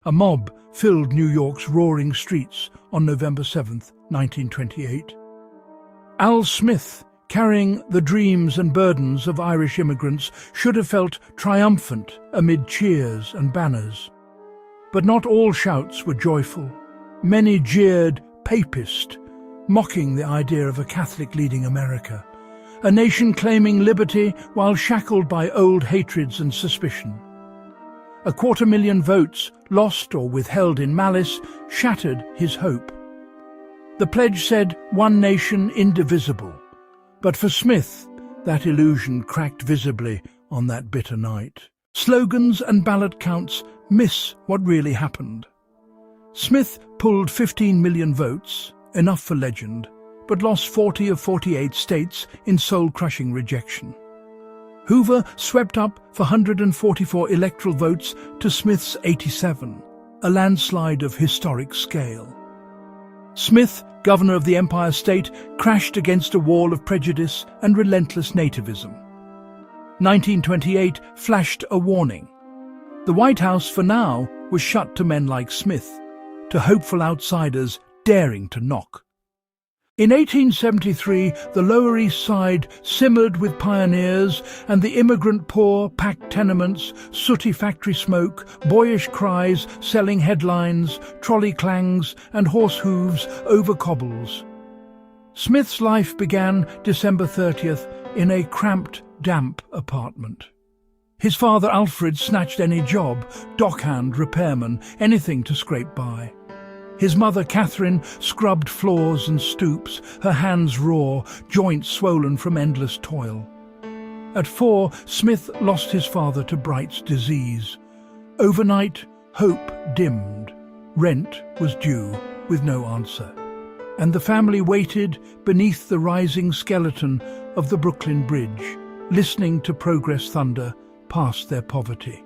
A mob filled New York's roaring streets on November 7, 1928. Al Smith, carrying the dreams and burdens of Irish immigrants, should have felt triumphant amid cheers and banners. But not all shouts were joyful. Many jeered "papist," mocking the idea of a Catholic leading America, a nation claiming liberty while shackled by old hatreds and suspicion. 250,000 votes, lost or withheld in malice, shattered his hope. The pledge said, "One nation, indivisible." But for Smith, that illusion cracked visibly on that bitter night. Slogans and ballot counts miss what really happened. Smith pulled 15 million votes, enough for legend, but lost 40 of 48 states in soul-crushing rejection. Hoover swept up for 144 electoral votes to Smith's 87, a landslide of historic scale. Smith, governor of the Empire State, crashed against a wall of prejudice and relentless nativism. 1928 flashed a warning. The White House, for now, was shut to men like Smith, to hopeful outsiders daring to knock. In 1873, the Lower East Side simmered with pioneers, and the immigrant poor packed tenements, sooty factory smoke, boyish cries selling headlines, trolley clangs, and horse hooves over cobbles. Smith's life began December 30th in a cramped, damp apartment. His father Alfred snatched any job, dockhand, repairman, anything to scrape by. His mother Catherine scrubbed floors and stoops, her hands raw, joints swollen from endless toil. At 4, Smith lost his father to Bright's disease. Overnight, hope dimmed. Rent was due, with no answer. And the family waited beneath the rising skeleton of the Brooklyn Bridge, listening to progress thunder past their poverty.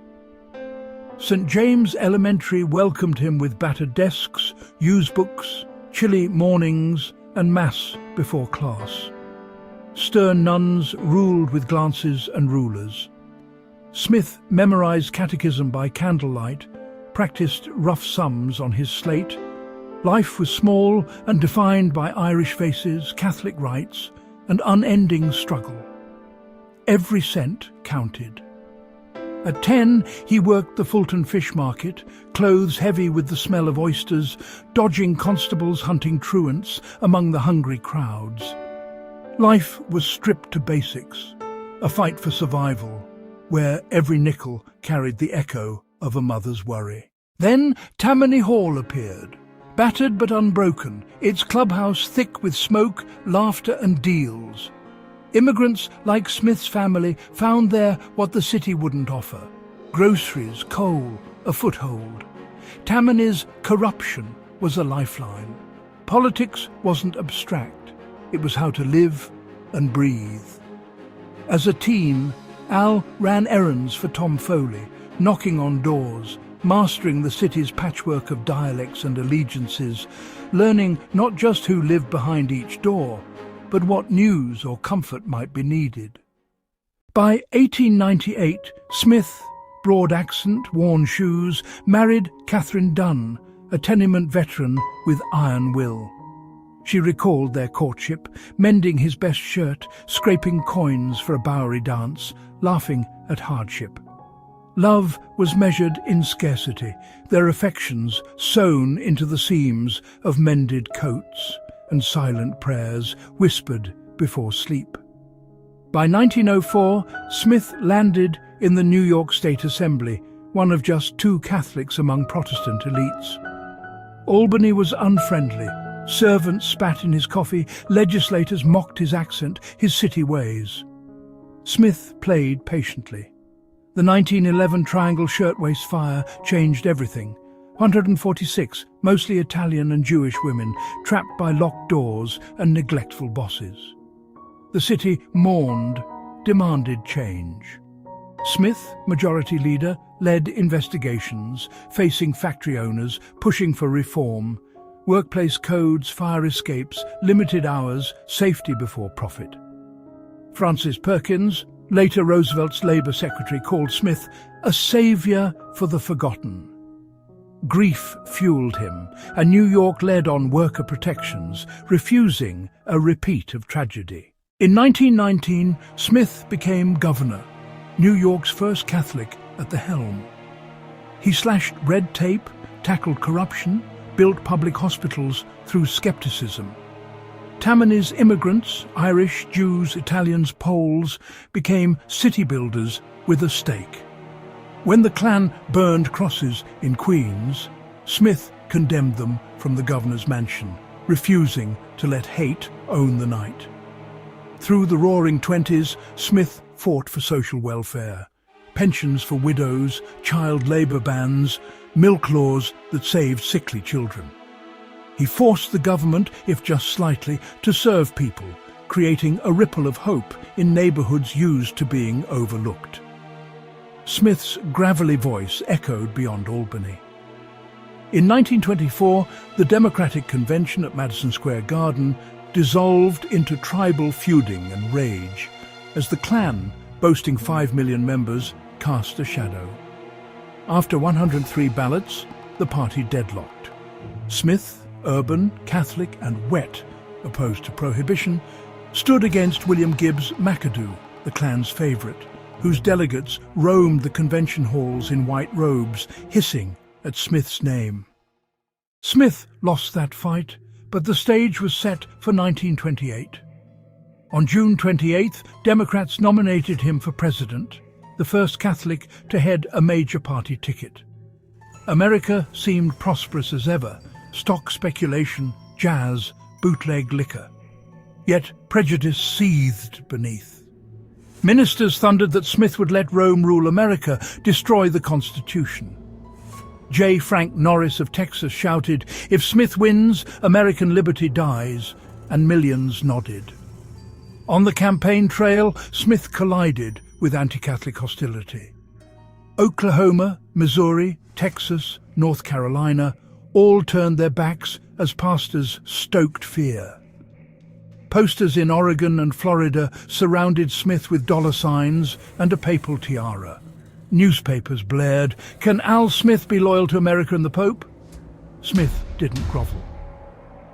St. James Elementary welcomed him with battered desks, used books, chilly mornings, and Mass before class. Stern nuns ruled with glances and rulers. Smith memorized catechism by candlelight, practiced rough sums on his slate. Life was small and defined by Irish faces, Catholic rites, and unending struggle. Every cent counted. At 10, he worked the Fulton Fish Market, clothes heavy with the smell of oysters, dodging constables hunting truants among the hungry crowds. Life was stripped to basics, a fight for survival, where every nickel carried the echo of a mother's worry. Then Tammany Hall appeared, battered but unbroken, its clubhouse thick with smoke, laughter and deals. Immigrants like Smith's family found there what the city wouldn't offer: groceries, coal, a foothold. Tammany's corruption was a lifeline. Politics wasn't abstract. It was how to live and breathe. As a teen, Al ran errands for Tom Foley, knocking on doors, mastering the city's patchwork of dialects and allegiances, learning not just who lived behind each door, but what news or comfort might be needed. By 1898, Smith, broad accent, worn shoes, married Catherine Dunn, a tenement veteran with iron will. She recalled their courtship, mending his best shirt, scraping coins for a Bowery dance, laughing at hardship. Love was measured in scarcity, their affections sewn into the seams of mended coats, and silent prayers whispered before sleep. By 1904, Smith landed in the New York State Assembly, one of just 2 Catholics among Protestant elites. Albany was unfriendly. Servants spat in his coffee, legislators mocked his accent, his city ways. Smith played patiently. The 1911 Triangle Shirtwaist Fire changed everything. 146, mostly Italian and Jewish women, trapped by locked doors and neglectful bosses. The city mourned, demanded change. Smith, majority leader, led investigations, facing factory owners, pushing for reform, workplace codes, fire escapes, limited hours, safety before profit. Francis Perkins, later Roosevelt's Labour secretary, called Smith a savior for the forgotten. Grief fueled him, and New York led on worker protections, refusing a repeat of tragedy. In 1919, Smith became governor, New York's first Catholic at the helm. He slashed red tape, tackled corruption, built public hospitals through skepticism. Tammany's immigrants, Irish, Jews, Italians, Poles, became city builders with a stake. When the Klan burned crosses in Queens, Smith condemned them from the governor's mansion, refusing to let hate own the night. Through the Roaring Twenties, Smith fought for social welfare, pensions for widows, child labour bans, milk laws that saved sickly children. He forced the government, if just slightly, to serve people, creating a ripple of hope in neighbourhoods used to being overlooked. Smith's gravelly voice echoed beyond Albany. In 1924, the Democratic Convention at Madison Square Garden dissolved into tribal feuding and rage, as the Klan, boasting 5 million members, cast a shadow. After 103 ballots, the party deadlocked. Smith, urban, Catholic and wet, opposed to Prohibition, stood against William Gibbs McAdoo, the Klan's favourite, whose delegates roamed the convention halls in white robes, hissing at Smith's name. Smith lost that fight, but the stage was set for 1928. On June 28th, Democrats nominated him for president, the first Catholic to head a major party ticket. America seemed prosperous as ever, stock speculation, jazz, bootleg liquor. Yet prejudice seethed beneath. Ministers thundered that Smith would let Rome rule America, destroy the Constitution. J. Frank Norris of Texas shouted, "If Smith wins, American liberty dies," and millions nodded. On the campaign trail, Smith collided with anti-Catholic hostility. Oklahoma, Missouri, Texas, North Carolina all turned their backs as pastors stoked fear. Posters in Oregon and Florida surrounded Smith with dollar signs and a papal tiara. Newspapers blared, "Can Al Smith be loyal to America and the Pope?" Smith didn't grovel.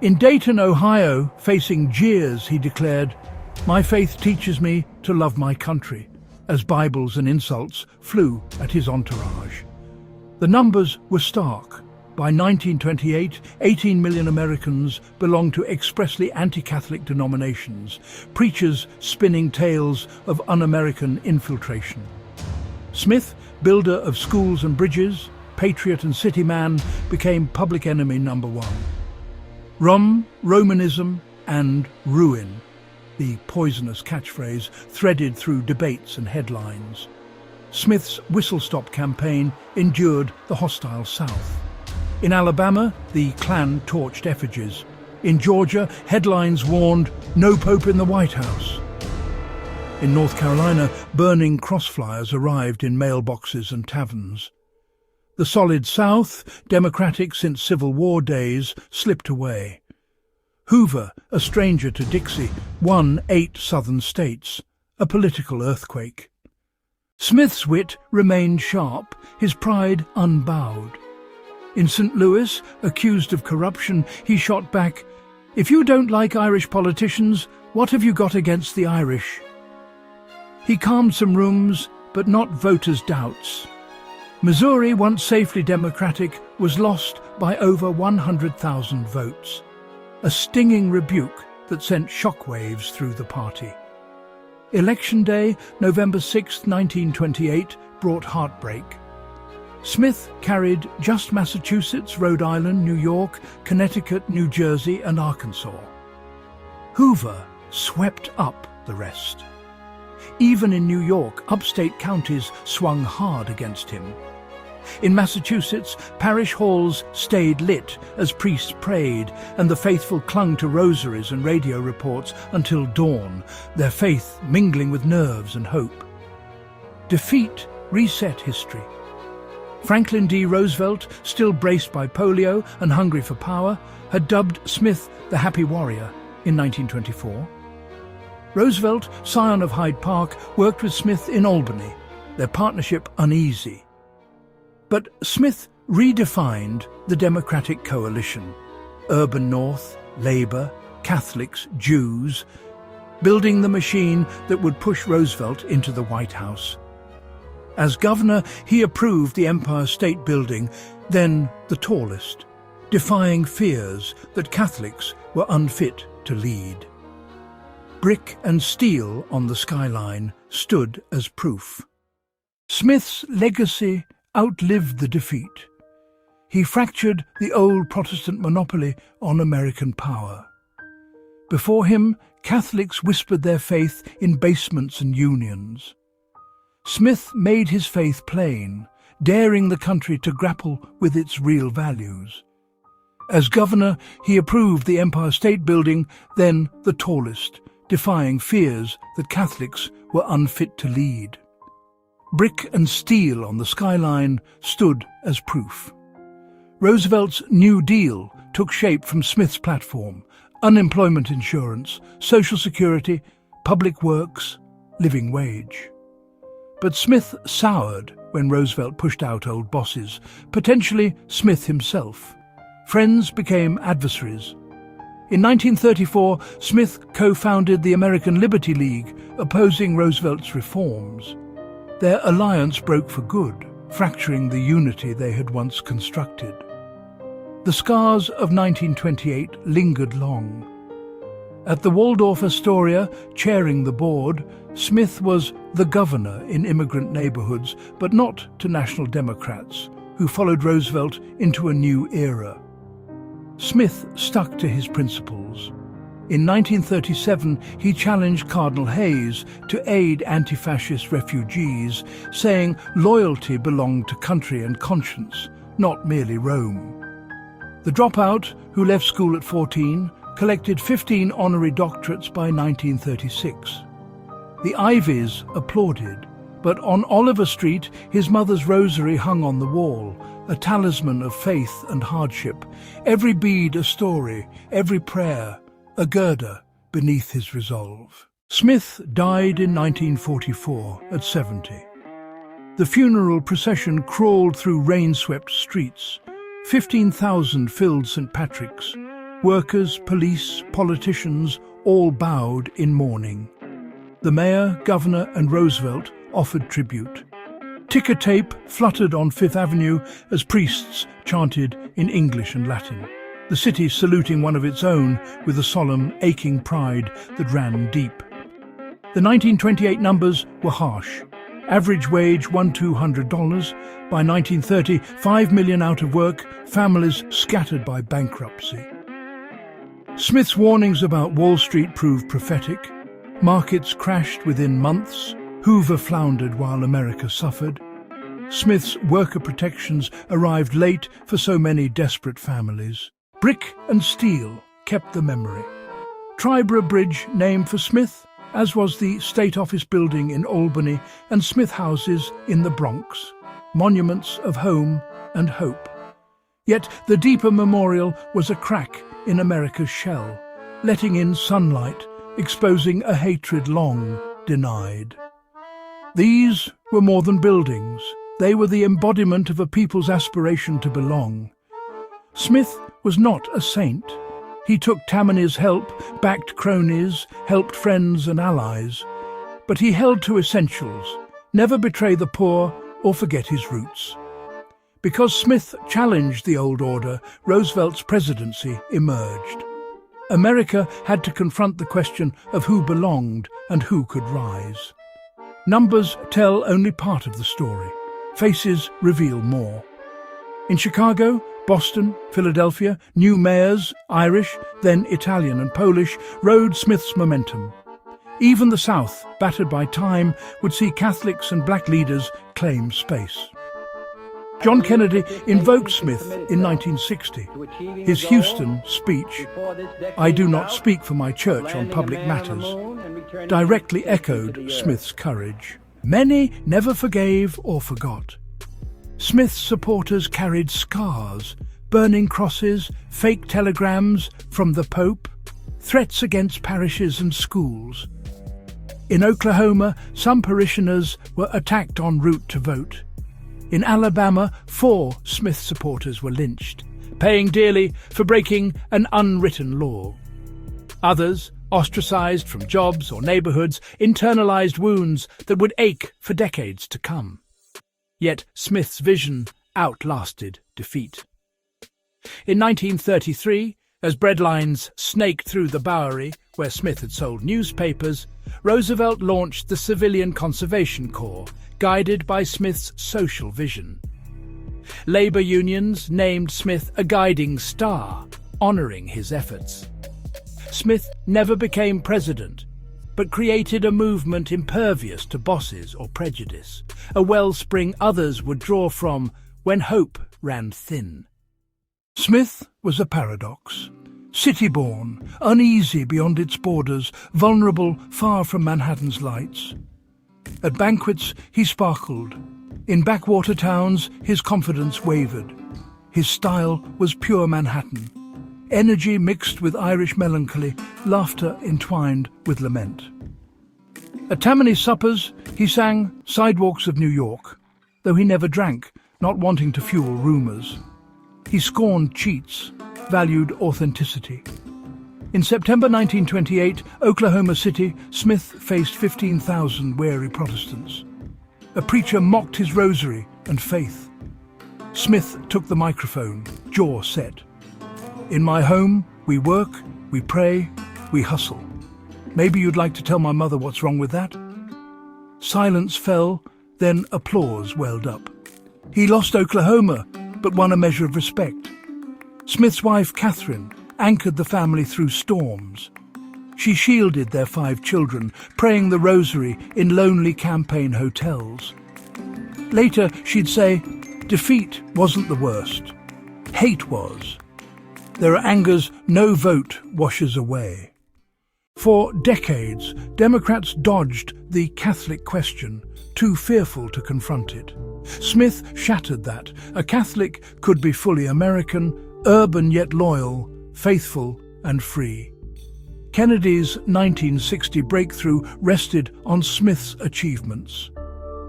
In Dayton, Ohio, facing jeers, he declared, "My faith teaches me to love my country," as Bibles and insults flew at his entourage. The numbers were stark. By 1928, 18 million Americans belonged to expressly anti-Catholic denominations, preachers spinning tales of un-American infiltration. Smith, builder of schools and bridges, patriot and city man, became public enemy number one. Rum, Romanism and ruin, the poisonous catchphrase threaded through debates and headlines. Smith's whistle-stop campaign endured the hostile South. In Alabama, the Klan torched effigies. In Georgia, headlines warned, "No Pope in the White House." In North Carolina, burning cross flyers arrived in mailboxes and taverns. The solid South, democratic since Civil War days, slipped away. Hoover, a stranger to Dixie, won 8 southern states, a political earthquake. Smith's wit remained sharp, his pride unbowed. In St. Louis, accused of corruption, he shot back, "If you don't like Irish politicians, what have you got against the Irish?" He calmed some rooms, but not voters' doubts. Missouri, once safely Democratic, was lost by over 100,000 votes, a stinging rebuke that sent shockwaves through the party. Election Day, November 6, 1928, brought heartbreak. Smith carried just Massachusetts, Rhode Island, New York, Connecticut, New Jersey and Arkansas. Hoover swept up the rest. Even in New York, upstate counties swung hard against him. In Massachusetts, parish halls stayed lit as priests prayed, and the faithful clung to rosaries and radio reports until dawn, their faith mingling with nerves and hope. Defeat reset history. Franklin D. Roosevelt, still braced by polio and hungry for power, had dubbed Smith the Happy Warrior in 1924. Roosevelt, scion of Hyde Park, worked with Smith in Albany, their partnership uneasy. But Smith redefined the Democratic coalition: urban North, Labour, Catholics, Jews, building the machine that would push Roosevelt into the White House. As governor, he approved the Empire State Building, then the tallest, defying fears that Catholics were unfit to lead. Brick and steel on the skyline stood as proof. Smith's legacy outlived the defeat. He fractured the old Protestant monopoly on American power. Before him, Catholics whispered their faith in basements and unions. Smith made his faith plain, daring the country to grapple with its real values. As governor, he approved the Empire State Building, then the tallest, defying fears that Catholics were unfit to lead. Brick and steel on the skyline stood as proof. Roosevelt's New Deal took shape from Smith's platform: unemployment insurance, Social Security, public works, living wage. But Smith soured when Roosevelt pushed out old bosses, potentially Smith himself. Friends became adversaries. In 1934, Smith co-founded the American Liberty League, opposing Roosevelt's reforms. Their alliance broke for good, fracturing the unity they had once constructed. The scars of 1928 lingered long. At the Waldorf Astoria, chairing the board, Smith was the governor in immigrant neighborhoods, but not to National Democrats, who followed Roosevelt into a new era. Smith stuck to his principles. In 1937, he challenged Cardinal Hayes to aid anti-fascist refugees, saying loyalty belonged to country and conscience, not merely Rome. The dropout, who left school at 14, collected 15 honorary doctorates by 1936. The Ivies applauded, but on Oliver Street, his mother's rosary hung on the wall, a talisman of faith and hardship, every bead a story, every prayer a girder beneath his resolve. Smith died in 1944 at 70. The funeral procession crawled through rain-swept streets. 15,000 filled St. Patrick's. Workers, police, politicians all bowed in mourning. The mayor, governor and Roosevelt offered tribute. Ticker tape fluttered on Fifth Avenue as priests chanted in English and Latin, the city saluting one of its own with a solemn, aching pride that ran deep. The 1928 numbers were harsh. Average wage $1,200. By 1930, 5 million out of work, families scattered by bankruptcy. Smith's warnings about Wall Street proved prophetic. Markets crashed within months. Hoover floundered while America suffered. Smith's worker protections arrived late for so many desperate families. Brick and steel kept the memory. Triborough Bridge named for Smith, as was the State Office building in Albany and Smith houses in the Bronx, monuments of home and hope. Yet the deeper memorial was a crack in America's shell, letting in sunlight, exposing a hatred long denied. These were more than buildings. They were the embodiment of a people's aspiration to belong. Smith was not a saint. He took Tammany's help, backed cronies, helped friends and allies. But he held to essentials, never betray the poor or forget his roots. Because Smith challenged the old order, Roosevelt's presidency emerged. America had to confront the question of who belonged and who could rise. Numbers tell only part of the story. Faces reveal more. In Chicago, Boston, Philadelphia, new mayors, Irish, then Italian and Polish, rode Smith's momentum. Even the South, battered by time, would see Catholics and black leaders claim space. John Kennedy invoked Smith in 1960. His Houston speech, "I do not speak for my church on public matters," directly echoed Smith's courage. Many never forgave or forgot. Smith's supporters carried scars, burning crosses, fake telegrams from the Pope, threats against parishes and schools. In Oklahoma, some parishioners were attacked en route to vote. In Alabama, 4 Smith supporters were lynched, paying dearly for breaking an unwritten law. Others, ostracized from jobs or neighborhoods, internalized wounds that would ache for decades to come. Yet Smith's vision outlasted defeat. In 1933, as breadlines snaked through the Bowery, where Smith had sold newspapers, Roosevelt launched the Civilian Conservation Corps, guided by Smith's social vision. Labor unions named Smith a guiding star, honoring his efforts. Smith never became president, but created a movement impervious to bosses or prejudice, a wellspring others would draw from when hope ran thin. Smith was a paradox. City-born, uneasy beyond its borders, vulnerable far from Manhattan's lights. At banquets, he sparkled. In backwater towns, his confidence wavered. His style was pure Manhattan. Energy mixed with Irish melancholy, laughter entwined with lament. At Tammany suppers, he sang Sidewalks of New York, though he never drank, not wanting to fuel rumours. He scorned cheats, valued authenticity. In September 1928, Oklahoma City, Smith faced 15,000 wary Protestants. A preacher mocked his rosary and faith. Smith took the microphone, jaw set. In my home, we work, we pray, we hustle. Maybe you'd like to tell my mother what's wrong with that? Silence fell, then applause welled up. He lost Oklahoma, but won a measure of respect. Smith's wife, Catherine, anchored the family through storms. She shielded their 5 children, praying the rosary in lonely campaign hotels. Later, she'd say, defeat wasn't the worst. Hate was. There are angers no vote washes away. For decades, Democrats dodged the Catholic question, too fearful to confront it. Smith shattered that. A Catholic could be fully American, urban yet loyal, faithful and free. Kennedy's 1960 breakthrough rested on Smith's achievements.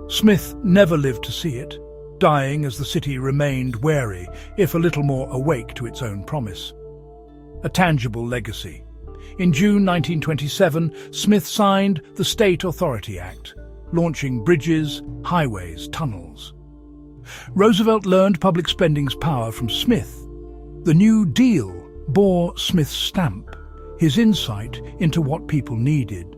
Smith never lived to see it, dying as the city remained wary, if a little more awake to its own promise. A tangible legacy. In June 1927, Smith signed the State Authority Act, launching bridges, highways, tunnels. Roosevelt learned public spending's power from Smith. The New Deal bore Smith's stamp, his insight into what people needed.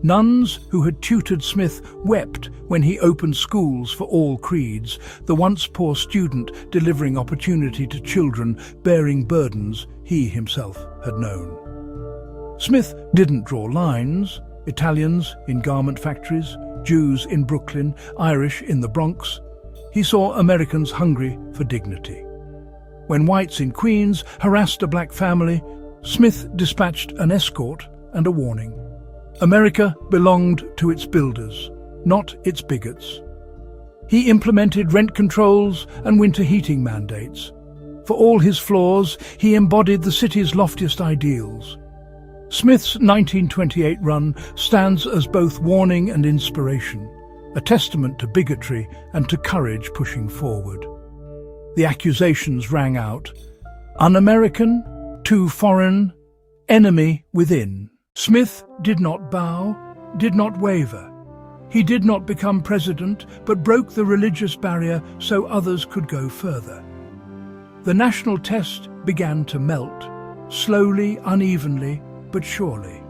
Nuns who had tutored Smith wept when he opened schools for all creeds, the once poor student delivering opportunity to children bearing burdens he himself had known. Smith didn't draw lines. Italians in garment factories, Jews in Brooklyn, Irish in the Bronx. He saw Americans hungry for dignity. When whites in Queens harassed a black family, Smith dispatched an escort and a warning. America belonged to its builders, not its bigots. He implemented rent controls and winter heating mandates. For all his flaws, he embodied the city's loftiest ideals. Smith's 1928 run stands as both warning and inspiration, a testament to bigotry and to courage pushing forward. The accusations rang out: un-American, too foreign, enemy within. Smith did not bow, did not waver. He did not become president, but broke the religious barrier so others could go further. The national test began to melt, slowly, unevenly, but surely.